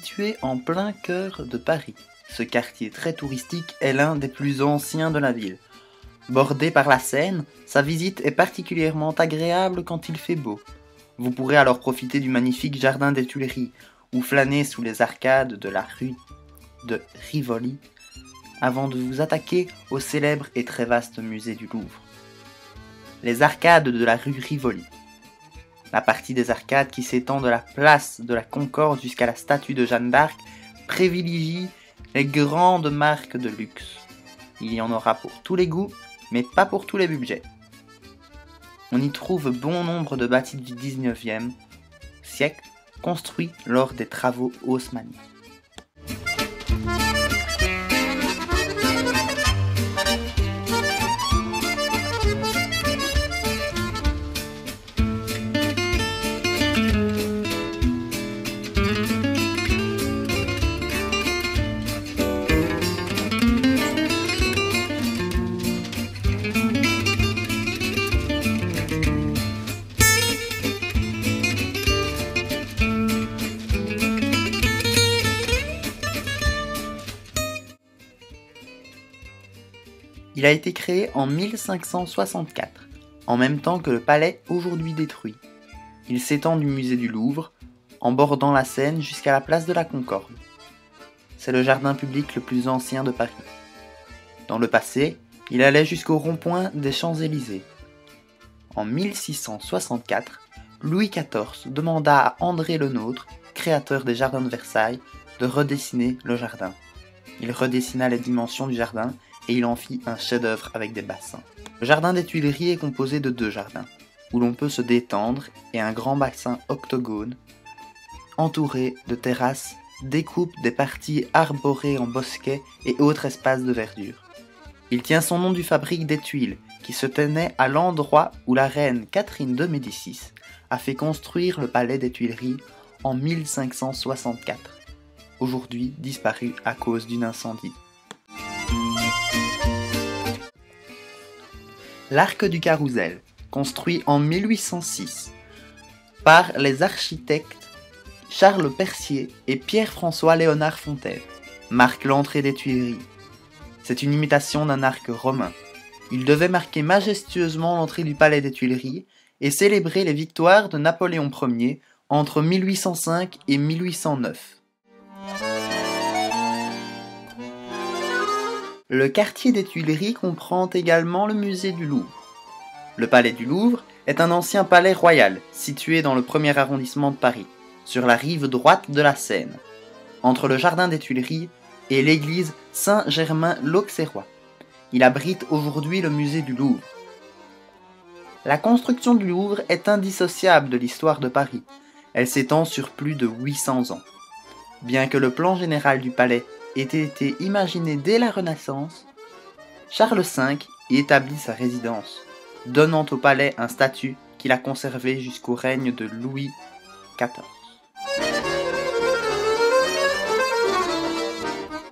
situé en plein cœur de Paris. Ce quartier très touristique est l'un des plus anciens de la ville. Bordé par la Seine, sa visite est particulièrement agréable quand il fait beau. Vous pourrez alors profiter du magnifique jardin des Tuileries ou flâner sous les arcades de la rue de Rivoli avant de vous attaquer au célèbre et très vaste musée du Louvre. Les arcades de la rue Rivoli. La partie des arcades qui s'étend de la place de la Concorde jusqu'à la statue de Jeanne d'Arc privilégie les grandes marques de luxe. Il y en aura pour tous les goûts, mais pas pour tous les budgets. On y trouve bon nombre de bâtiments du 19e siècle construits lors des travaux haussmanniens. Il a été créé en 1564, en même temps que le palais aujourd'hui détruit. Il s'étend du musée du Louvre, en bordant la Seine jusqu'à la place de la Concorde. C'est le jardin public le plus ancien de Paris. Dans le passé, il allait jusqu'au rond-point des Champs-Élysées. En 1664, Louis XIV demanda à André Le Nôtre, créateur des jardins de Versailles, de redessiner le jardin. Il redessina les dimensions du jardin et il en fit un chef-d'œuvre avec des bassins. Le jardin des Tuileries est composé de 2 jardins, où l'on peut se détendre, et un grand bassin octogone, entouré de terrasses, découpe des parties arborées en bosquets et autres espaces de verdure. Il tient son nom du fabrique des tuiles, qui se tenait à l'endroit où la reine Catherine de Médicis a fait construire le palais des Tuileries en 1564, aujourd'hui disparu à cause d'un incendie. L'Arc du Carrousel, construit en 1806 par les architectes Charles Percier et Pierre-François Léonard Fontaine, marque l'entrée des Tuileries. C'est une imitation d'un arc romain. Il devait marquer majestueusement l'entrée du palais des Tuileries et célébrer les victoires de Napoléon Ier entre 1805 et 1809. Le quartier des Tuileries comprend également le musée du Louvre. Le palais du Louvre est un ancien palais royal situé dans le 1er arrondissement de Paris, sur la rive droite de la Seine, entre le jardin des Tuileries et l'église Saint-Germain-l'Auxerrois. Il abrite aujourd'hui le musée du Louvre. La construction du Louvre est indissociable de l'histoire de Paris. Elle s'étend sur plus de 800 ans. Bien que le plan général du palais ait été imaginé dès la Renaissance, Charles V y établit sa résidence, donnant au palais un statut qu'il a conservé jusqu'au règne de Louis XIV.